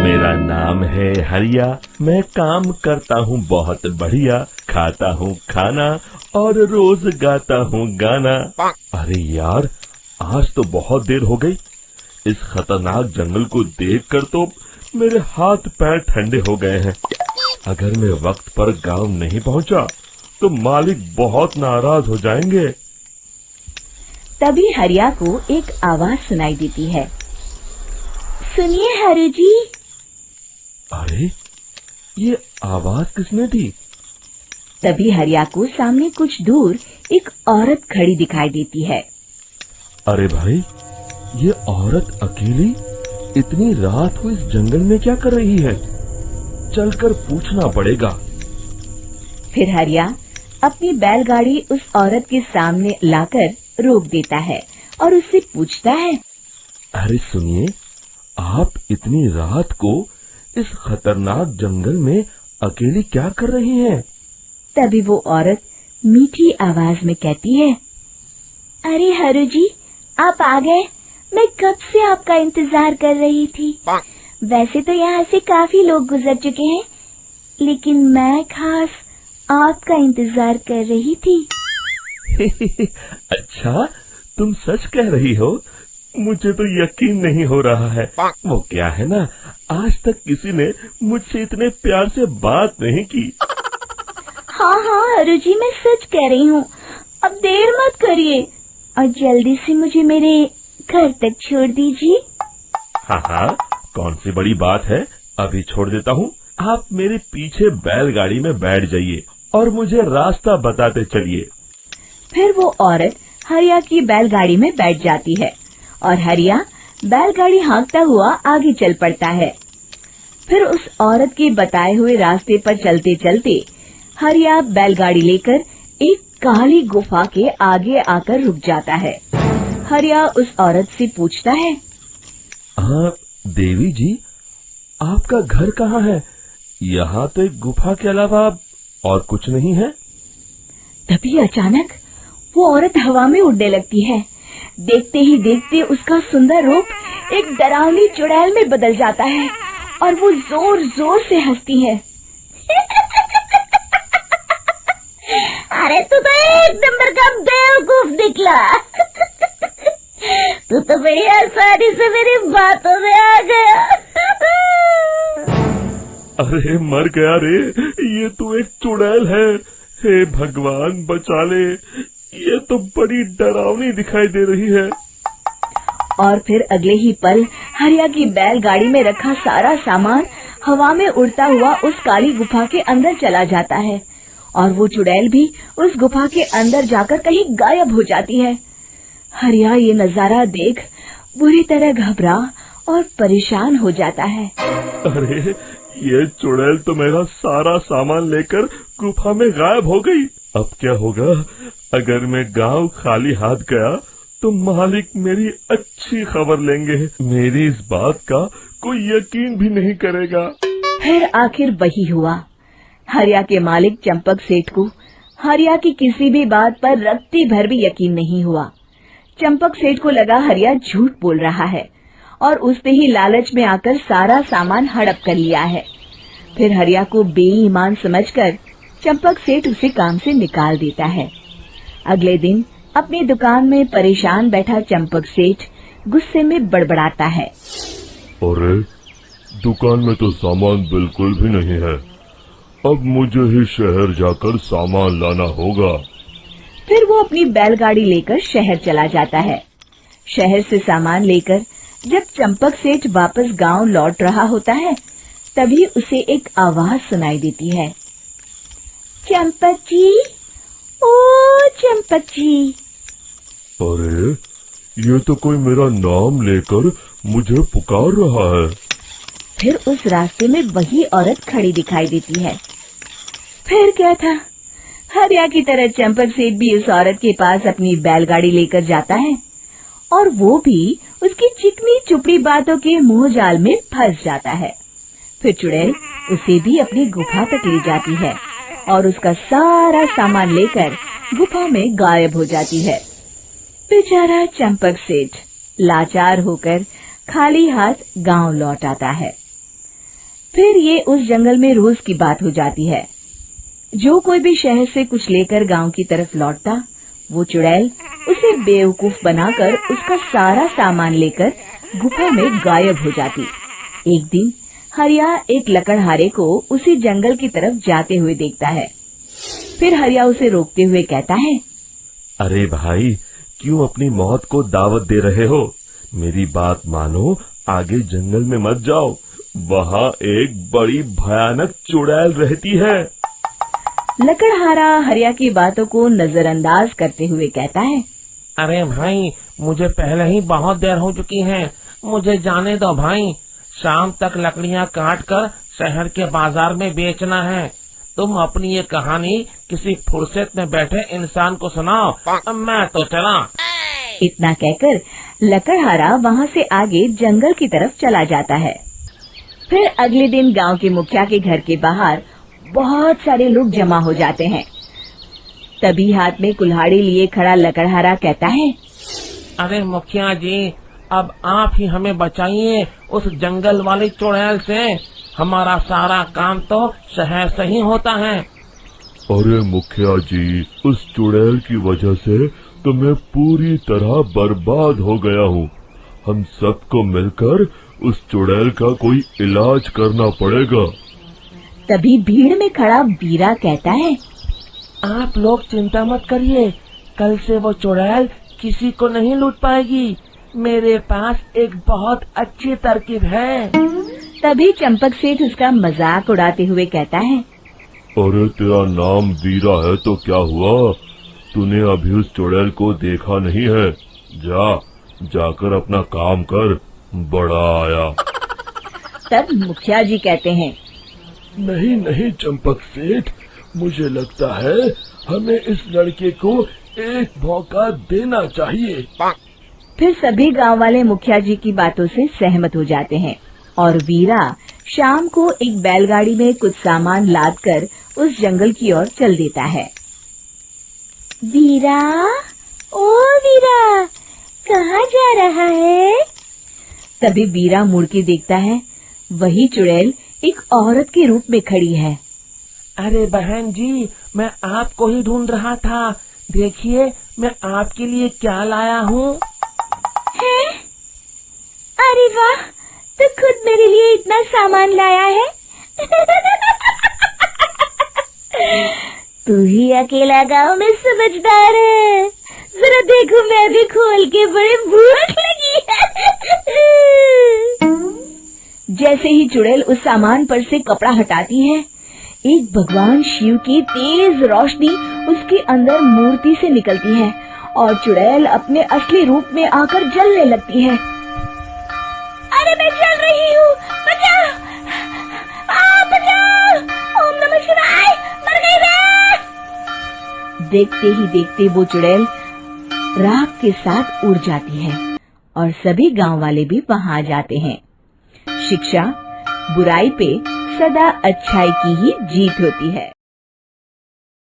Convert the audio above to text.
मेरा नाम है हरिया, मैं काम करता हूँ बहुत बढ़िया, खाता हूँ खाना और रोज गाता हूँ गाना। अरे यार, आज तो बहुत देर हो गई। इस खतरनाक जंगल को देखकर तो मेरे हाथ पैर ठंडे हो गए हैं। अगर मैं वक्त पर गांव नहीं पहुंचा तो मालिक बहुत नाराज हो जाएंगे। तभी हरिया को एक आवाज सुनाई देती है। सुनिए हरु जी। अरे, ये आवाज किसने दी? तभी हरिया को सामने कुछ दूर एक औरत खड़ी दिखाई देती है। अरे भाई, ये औरत अकेली इतनी रात को इस जंगल में क्या कर रही है? चलकर पूछना पड़ेगा। फिर हरिया अपनी बैलगाड़ी उस औरत के सामने लाकर रोक देता है और उससे पूछता है। अरे सुनिए, आप इतनी रात को इस खतरनाक जंगल में अकेली क्या कर रही हैं? तभी वो औरत मीठी आवाज में कहती है, अरे हरु जी, आप आ गए। मैं कब से आपका इंतजार कर रही थी। वैसे तो यहाँ से काफी लोग गुजर चुके हैं, लेकिन मैं खास आपका इंतजार कर रही थी। अच्छा, तुम सच कह रही हो? मुझे तो यकीन नहीं हो रहा है। वो क्या है ना, आज तक किसी ने मुझसे इतने प्यार से बात नहीं की। हाँ हाँ हरु जी, मैं सच कह रही हूँ। अब देर मत करिए और जल्दी से मुझे मेरे घर तक छोड़ दीजिए। हाँ हाँ, कौन सी बड़ी बात है, अभी छोड़ देता हूँ। आप मेरे पीछे बैलगाड़ी में बैठ जाइए और मुझे रास्ता बताते चलिए। फिर वो औरत हरिया की बैलगाड़ी में बैठ जाती है और हरिया बैलगाड़ी हाँकता हुआ आगे चल पड़ता है। फिर उस औरत के बताए हुए रास्ते पर चलते चलते हरिया बैलगाड़ी लेकर एक काली गुफा के आगे आकर रुक जाता है। हरिया उस औरत से पूछता है, हाँ देवी जी, आपका घर कहाँ है? यहाँ तो एक गुफा के अलावा और कुछ नहीं है। तभी अचानक वो औरत हवा में उड़ने लगती है। देखते ही देखते उसका सुंदर रूप एक डरावनी चुड़ैल में बदल जाता है और वो जोर जोर से हंसती है। अरे तू तो एक नंबर का बेवकूफ निकला। तू तो बड़ी आसानी से मेरी बातों में आ गया। अरे मर गया रे, ये तो एक चुड़ैल है। हे भगवान बचा ले, ये तो बड़ी डरावनी दिखाई दे रही है। और फिर अगले ही पल हरिया की बैलगाड़ी में रखा सारा सामान हवा में उड़ता हुआ उस काली गुफा के अंदर चला जाता है और वो चुड़ैल भी उस गुफा के अंदर जाकर कहीं गायब हो जाती है। हरिया ये नजारा देख बुरी तरह घबरा और परेशान हो जाता है। अरे, ये चुड़ैल तो मेरा सारा सामान लेकर गुफा में गायब हो गई। अब क्या होगा? अगर मैं गांव खाली हाथ गया तो मालिक मेरी अच्छी खबर लेंगे। मेरी इस बात का कोई यकीन भी नहीं करेगा। फिर आखिर वही हुआ। हरिया के मालिक चंपक सेठ को हरिया की किसी भी बात पर रत्ती भर भी यकीन नहीं हुआ। चंपक सेठ को लगा हरिया झूठ बोल रहा है और उसने ही लालच में आकर सारा सामान हड़प कर लिया है। फिर हरिया को बेईमान समझकर चंपक सेठ उसे काम से निकाल देता है। अगले दिन अपनी दुकान में परेशान बैठा चंपक सेठ गुस्से में बड़बड़ाता है। अरे, दुकान में तो सामान बिल्कुल भी नहीं है। अब मुझे ही शहर जाकर सामान लाना होगा। फिर वो अपनी बैलगाड़ी लेकर शहर चला जाता है। शहर से सामान लेकर जब चंपक सेठ वापस गांव लौट रहा होता है, तभी उसे एक आवाज सुनाई देती है। चंपक जी, ओ चंपक जी। अरे, ये तो कोई मेरा नाम लेकर मुझे पुकार रहा है। फिर उस रास्ते में वही औरत खड़ी दिखाई देती है। फिर क्या था, हरिया की तरह चंपक सेठ भी उस औरत के पास अपनी बैलगाड़ी लेकर जाता है और वो भी उसकी चिकनी चुपड़ी बातों के मुंह जाल में फंस जाता है। फिर चुड़ैल उसे भी अपनी गुफा तक ले जाती है और उसका सारा सामान लेकर गुफा में गायब हो जाती है। बेचारा चंपक सेठ लाचार होकर खाली हाथ गांव लौट आता है। फिर ये उस जंगल में रोज की बात हो जाती है। जो कोई भी शहर से कुछ लेकर गांव की तरफ लौटता, वो चुड़ैल उसे बेवकूफ बनाकर उसका सारा सामान लेकर गुफा में गायब हो जाती। एक दिन हरिया एक लकड़हारे को उसी जंगल की तरफ जाते हुए देखता है। फिर हरिया उसे रोकते हुए कहता है, अरे भाई, क्यों अपनी मौत को दावत दे रहे हो? मेरी बात मानो, आगे जंगल में मत जाओ, वहाँ एक बड़ी भयानक चुड़ैल रहती है। लकड़हारा हरिया की बातों को नजरअंदाज करते हुए कहता है, अरे भाई, मुझे पहले ही बहुत देर हो चुकी है, मुझे जाने दो भाई। शाम तक लकड़ियाँ काट कर शहर के बाजार में बेचना है। तुम अपनी ये कहानी किसी फुर्सत में बैठे इंसान को सुनाओ, मैं तो चला। इतना कहकर लकड़हारा वहाँ से आगे जंगल की तरफ चला जाता है। फिर अगले दिन गांव के मुखिया के घर के बाहर बहुत सारे लोग जमा हो जाते हैं। तभी हाथ में कुल्हाड़ी लिए खड़ा लकड़हारा कहता है, अरे मुखिया जी, अब आप ही हमें बचाइए उस जंगल वाली चुड़ैल से। हमारा सारा काम तो शहर से ही होता है। अरे मुखिया जी, उस चुड़ैल की वजह से तो मैं पूरी तरह बर्बाद हो गया हूँ। हम सबको मिलकर उस चुड़ैल का कोई इलाज करना पड़ेगा। तभी भीड़ में खड़ा वीरा कहता है, आप लोग चिंता मत करिए, कल से वो चुड़ैल किसी को नहीं लूट पाएगी। मेरे पास एक बहुत अच्छी तरकीब है। तभी चंपक सेठ उसका मजाक उड़ाते हुए कहता है, अरे तेरा नाम वीरा है तो क्या हुआ? तूने अभी उस चुड़ैल को देखा नहीं है? जाकर अपना काम कर, बड़ा आया। तब मुखिया जी कहते हैं, नहीं चंपक सेठ, मुझे लगता है हमें इस लड़के को एक मौका देना चाहिए। फिर सभी गांव वाले मुखिया जी की बातों से सहमत हो जाते हैं और वीरा शाम को एक बैलगाड़ी में कुछ सामान लादकर उस जंगल की ओर चल देता है। वीरा, ओ वीरा, कहाँ जा रहा है? तभी वीरा मुड़ के देखता है, वही चुड़ैल एक औरत के रूप में खड़ी है। अरे बहन जी, मैं आपको ही ढूंढ रहा था। देखिए, मैं आपके लिए क्या लाया हूँ। हैं? अरे वाह, तो खुद मेरे लिए इतना सामान लाया है। तू ही अकेला गांव में समझदार है। जरा देखो, मैं भी खोल के, बड़े भूख लगी है। जैसे ही चुड़ैल उस सामान पर से कपड़ा हटाती है, एक भगवान शिव की तेज रोशनी उसके अंदर मूर्ति से निकलती है और चुड़ैल अपने असली रूप में आकर जलने लगती है। अरे मैं जल रही हूँ, बचाओ! बचाओ! ओम नमः शिवाय, मर गई मैं! देखते ही देखते वो चुड़ैल राख के साथ उड़ जाती है और सभी गांव वाले भी वहां जाते हैं। शिक्षा बुराई पे सदा अच्छाई की ही जीत होती है।